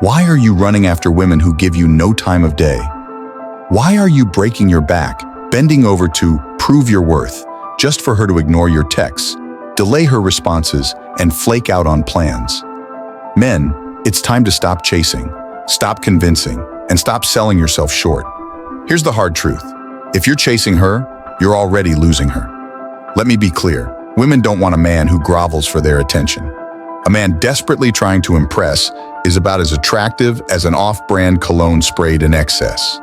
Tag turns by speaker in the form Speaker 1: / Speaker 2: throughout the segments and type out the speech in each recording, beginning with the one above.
Speaker 1: Why are you running after women who give you no time of day? Why are you breaking your back, bending over to prove your worth, just for her to ignore your texts, delay her responses, and flake out on plans? Men, it's time to stop chasing, stop convincing, and stop selling yourself short. Here's the hard truth. If you're chasing her, you're already losing her. Let me be clear. Women don't want a man who grovels for their attention. A man desperately trying to impress is about as attractive as an off-brand cologne sprayed in excess.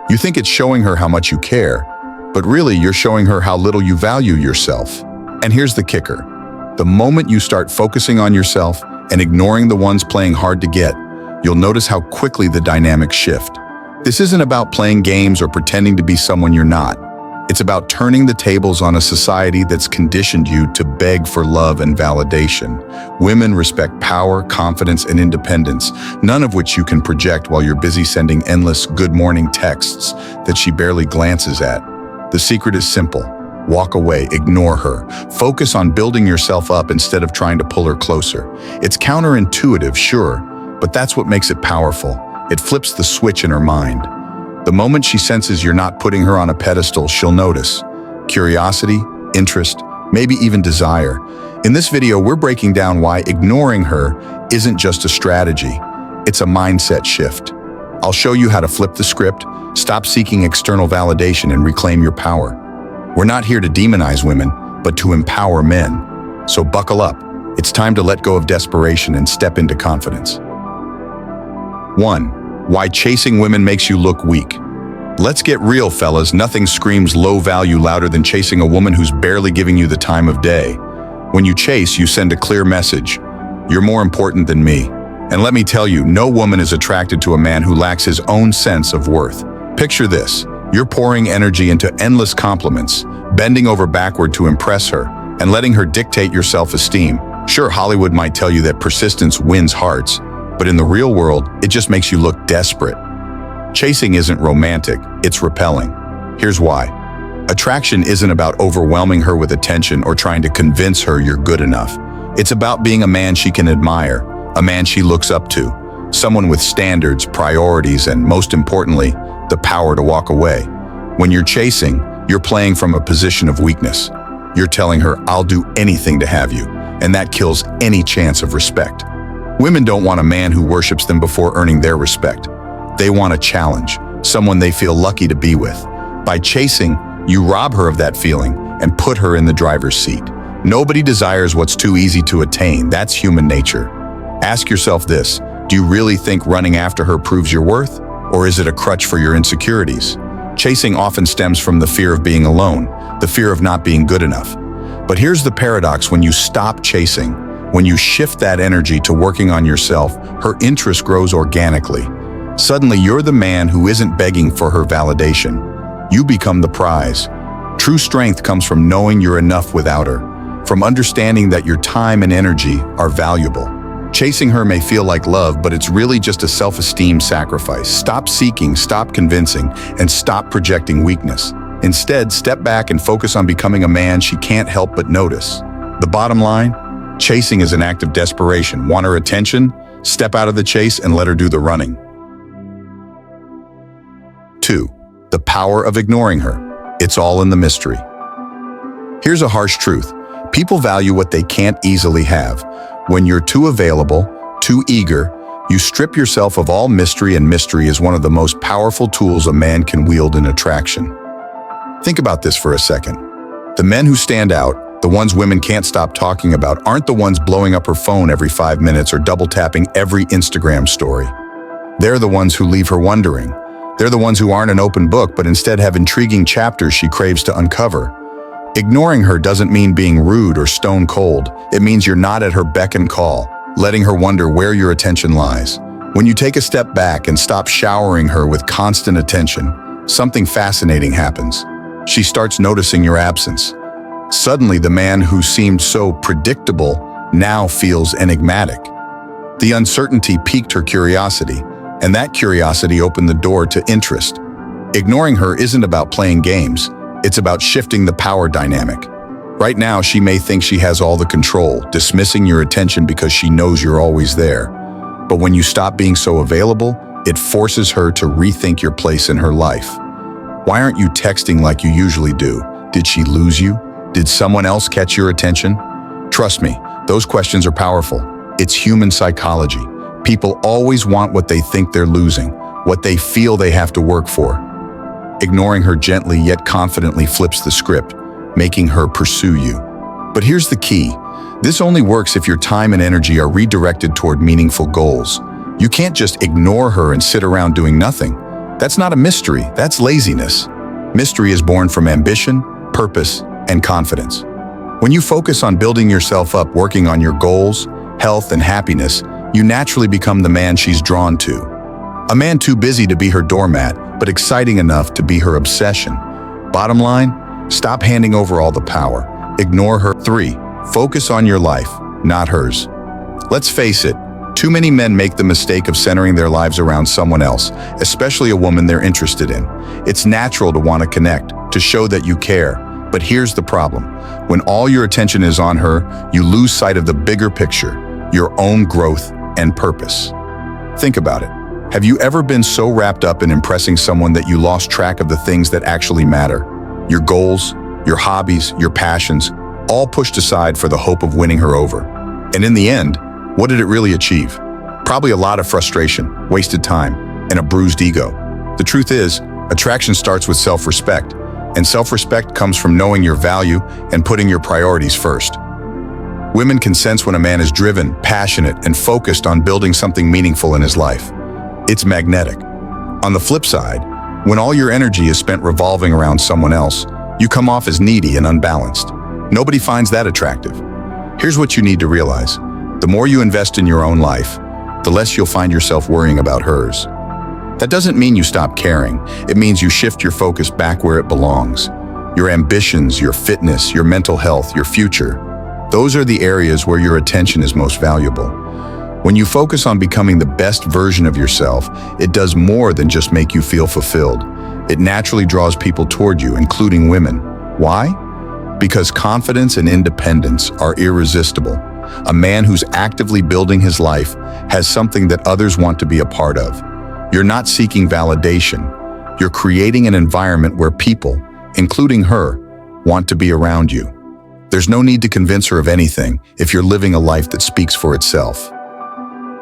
Speaker 1: You think it's showing her how much you care, but really you're showing her how little you value yourself. And here's the kicker. The moment you start focusing on yourself and ignoring the ones playing hard to get, you'll notice how quickly the dynamics shift. This isn't about playing games or pretending to be someone you're not. It's about turning the tables on a society that's conditioned you to beg for love and validation. Women respect power, confidence, and independence, none of which you can project while you're busy sending endless good morning texts that she barely glances at. The secret is simple. Walk away, ignore her. Focus on building yourself up instead of trying to pull her closer. It's counterintuitive, sure, but that's what makes it powerful. It flips the switch in her mind. The moment she senses you're not putting her on a pedestal, she'll notice. Curiosity, interest, maybe even desire. In this video, we're breaking down why ignoring her isn't just a strategy. It's a mindset shift. I'll show you how to flip the script, stop seeking external validation, and reclaim your power. We're not here to demonize women, but to empower men. So buckle up. It's time to let go of desperation and step into confidence. 1. Why chasing women makes you look weak. Let's get real, fellas. Nothing screams low value louder than chasing a woman who's barely giving you the time of day. When you chase, you send a clear message. You're more important than me. And let me tell you, no woman is attracted to a man who lacks his own sense of worth. Picture this. You're pouring energy into endless compliments, bending over backward to impress her, and letting her dictate your self-esteem. Sure, Hollywood might tell you that persistence wins hearts, but in the real world, it just makes you look desperate. Chasing isn't romantic, it's repelling. Here's why. Attraction isn't about overwhelming her with attention or trying to convince her you're good enough. It's about being a man she can admire, a man she looks up to, someone with standards, priorities, and most importantly, the power to walk away. When you're chasing, you're playing from a position of weakness. You're telling her, I'll do anything to have you, and that kills any chance of respect. Women don't want a man who worships them before earning their respect. They want a challenge, someone they feel lucky to be with. By chasing, you rob her of that feeling and put her in the driver's seat. Nobody desires what's too easy to attain. That's human nature. Ask yourself this, do you really think running after her proves your worth? Or is it a crutch for your insecurities? Chasing often stems from the fear of being alone, the fear of not being good enough. But here's the paradox: when you stop chasing, when you shift that energy to working on yourself, her interest grows organically. Suddenly, you're the man who isn't begging for her validation. You become the prize. True strength comes from knowing you're enough without her, from understanding that your time and energy are valuable. Chasing her may feel like love, but it's really just a self-esteem sacrifice. Stop seeking, stop convincing, and stop projecting weakness. Instead, step back and focus on becoming a man she can't help but notice. The bottom line? Chasing is an act of desperation. Want her attention? Step out of the chase and let her do the running. 2. The power of ignoring her. It's all in the mystery. Here's a harsh truth. People value what they can't easily have. When you're too available, too eager, you strip yourself of all mystery, and mystery is one of the most powerful tools a man can wield in attraction. Think about this for a second. The men who stand out, the ones women can't stop talking about, aren't the ones blowing up her phone every 5 minutes or double-tapping every Instagram story. They're the ones who leave her wondering. They're the ones who aren't an open book, but instead have intriguing chapters she craves to uncover. Ignoring her doesn't mean being rude or stone cold. It means you're not at her beck and call, letting her wonder where your attention lies. When you take a step back and stop showering her with constant attention, something fascinating happens. She starts noticing your absence. Suddenly, the man who seemed so predictable now feels enigmatic. The uncertainty piqued her curiosity, and that curiosity opened the door to interest. Ignoring her isn't about playing games. It's about shifting the power dynamic. Right now, she may think she has all the control, dismissing your attention because she knows you're always there. But when you stop being so available, it forces her to rethink your place in her life. Why aren't you texting like you usually do? Did she lose you? Did someone else catch your attention? Trust me, those questions are powerful. It's human psychology. People always want what they think they're losing, what they feel they have to work for. Ignoring her gently yet confidently flips the script, making her pursue you. But here's the key. This only works if your time and energy are redirected toward meaningful goals. You can't just ignore her and sit around doing nothing. That's not a mystery, that's laziness. Mystery is born from ambition, purpose, and confidence. When you focus on building yourself up, working on your goals, health, and happiness, you naturally become the man she's drawn to. A man too busy to be her doormat, but exciting enough to be her obsession. Bottom line, stop handing over all the power. Ignore her. 3. Focus on your life, not hers. Let's face it, too many men make the mistake of centering their lives around someone else, especially a woman they're interested in. It's natural to want to connect, to show that you care. But here's the problem. When all your attention is on her, you lose sight of the bigger picture, your own growth and purpose. Think about it. Have you ever been so wrapped up in impressing someone that you lost track of the things that actually matter? Your goals, your hobbies, your passions, all pushed aside for the hope of winning her over. And in the end, what did it really achieve? Probably a lot of frustration, wasted time, and a bruised ego. The truth is, attraction starts with self-respect, and self-respect comes from knowing your value and putting your priorities first. Women can sense when a man is driven, passionate, and focused on building something meaningful in his life. It's magnetic. On the flip side, when all your energy is spent revolving around someone else, you come off as needy and unbalanced. Nobody finds that attractive. Here's what you need to realize. The more you invest in your own life, the less you'll find yourself worrying about hers. That doesn't mean you stop caring. It means you shift your focus back where it belongs. Your ambitions, your fitness, your mental health, your future. Those are the areas where your attention is most valuable. When you focus on becoming the best version of yourself, it does more than just make you feel fulfilled. It naturally draws people toward you, including women. Why? Because confidence and independence are irresistible. A man who's actively building his life has something that others want to be a part of. You're not seeking validation. You're creating an environment where people, including her, want to be around you. There's no need to convince her of anything if you're living a life that speaks for itself.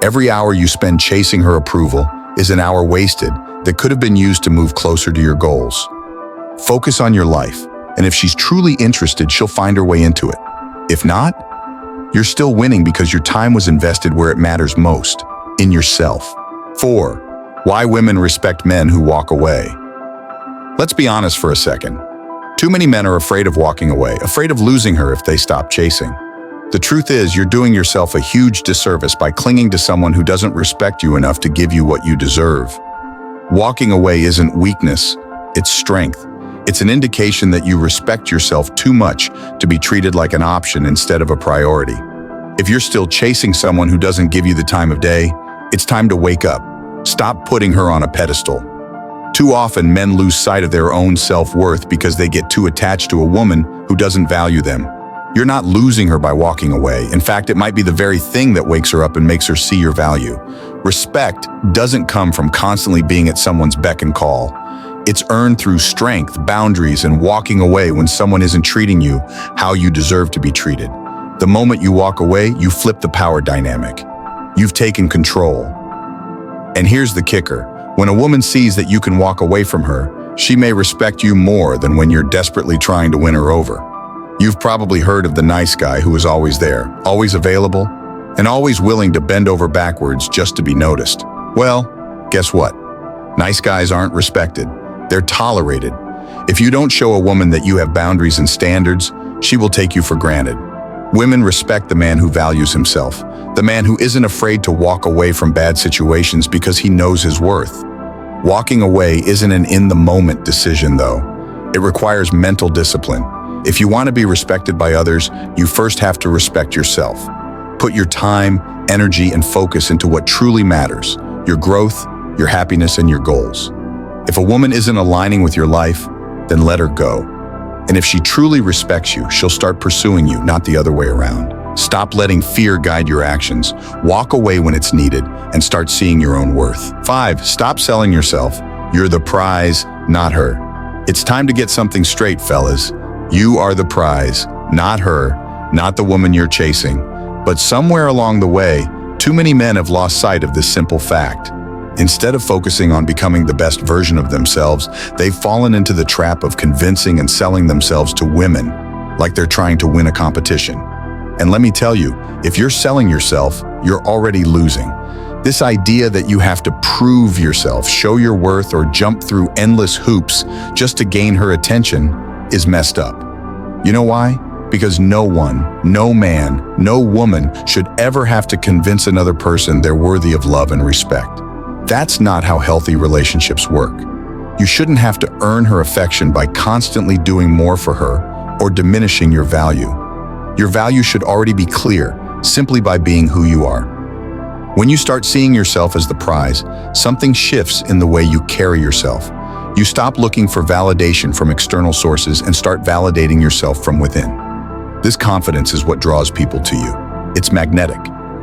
Speaker 1: Every hour you spend chasing her approval is an hour wasted that could have been used to move closer to your goals. Focus on your life, and if she's truly interested, she'll find her way into it. If not, you're still winning because your time was invested where it matters most, in yourself. 4. Why women respect men who walk away. Let's be honest for a second. Too many men are afraid of walking away, afraid of losing her if they stop chasing. The truth is, you're doing yourself a huge disservice by clinging to someone who doesn't respect you enough to give you what you deserve. Walking away isn't weakness, it's strength. It's an indication that you respect yourself too much to be treated like an option instead of a priority. If you're still chasing someone who doesn't give you the time of day, it's time to wake up. Stop putting her on a pedestal. Too often, men lose sight of their own self-worth because they get too attached to a woman who doesn't value them. You're not losing her by walking away. In fact, it might be the very thing that wakes her up and makes her see your value. Respect doesn't come from constantly being at someone's beck and call. It's earned through strength, boundaries, and walking away when someone isn't treating you how you deserve to be treated. The moment you walk away, you flip the power dynamic. You've taken control. And here's the kicker. When a woman sees that you can walk away from her, she may respect you more than when you're desperately trying to win her over. You've probably heard of the nice guy who is always there, always available, and always willing to bend over backwards just to be noticed. Well, guess what? Nice guys aren't respected. They're tolerated. If you don't show a woman that you have boundaries and standards, she will take you for granted. Women respect the man who values himself, the man who isn't afraid to walk away from bad situations because he knows his worth. Walking away isn't an in-the-moment decision, though. It requires mental discipline. If you want to be respected by others, you first have to respect yourself. Put your time, energy, and focus into what truly matters: your growth, your happiness, and your goals. If a woman isn't aligning with your life, then let her go. And if she truly respects you, she'll start pursuing you, not the other way around. Stop letting fear guide your actions. Walk away when it's needed and start seeing your own worth. 5. Stop selling yourself. You're the prize, not her. It's time to get something straight, fellas. You are the prize, not her, not the woman you're chasing. But somewhere along the way, too many men have lost sight of this simple fact. Instead of focusing on becoming the best version of themselves, they've fallen into the trap of convincing and selling themselves to women like they're trying to win a competition. And let me tell you, if you're selling yourself, you're already losing. This idea that you have to prove yourself, show your worth, or jump through endless hoops just to gain her attention is messed up. You know why? Because no one, no man, no woman should ever have to convince another person they're worthy of love and respect. That's not how healthy relationships work. You shouldn't have to earn her affection by constantly doing more for her or diminishing your value. Your value should already be clear, simply by being who you are. When you start seeing yourself as the prize, something shifts in the way you carry yourself. You stop looking for validation from external sources and start validating yourself from within. This confidence is what draws people to you. It's magnetic.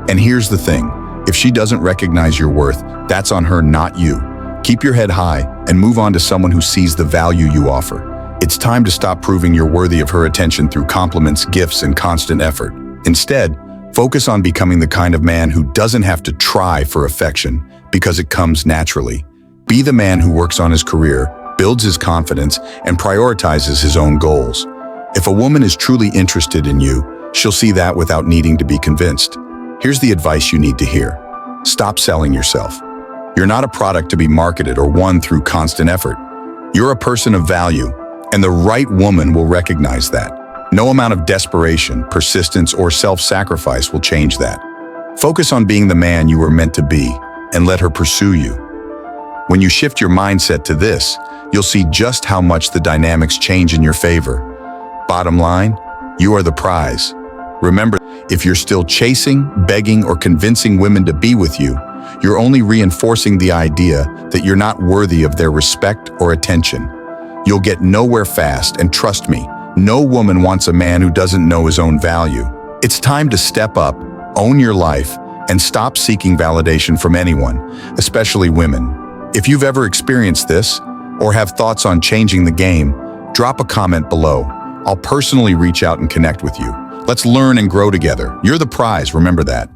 Speaker 1: And here's the thing, if she doesn't recognize your worth, that's on her, not you. Keep your head high and move on to someone who sees the value you offer. It's time to stop proving you're worthy of her attention through compliments, gifts, and constant effort. Instead, focus on becoming the kind of man who doesn't have to try for affection because it comes naturally. Be the man who works on his career, builds his confidence, and prioritizes his own goals. If a woman is truly interested in you, she'll see that without needing to be convinced. Here's the advice you need to hear. Stop selling yourself. You're not a product to be marketed or won through constant effort. You're a person of value, and the right woman will recognize that. No amount of desperation, persistence, or self-sacrifice will change that. Focus on being the man you were meant to be and let her pursue you. When you shift your mindset to this, you'll see just how much the dynamics change in your favor. Bottom line, you are the prize. Remember, if you're still chasing, begging, or convincing women to be with you, you're only reinforcing the idea that you're not worthy of their respect or attention. You'll get nowhere fast, and trust me, no woman wants a man who doesn't know his own value. It's time to step up, own your life, and stop seeking validation from anyone, especially women. If you've ever experienced this, or have thoughts on changing the game, drop a comment below. I'll personally reach out and connect with you. Let's learn and grow together. You're the prize, remember that.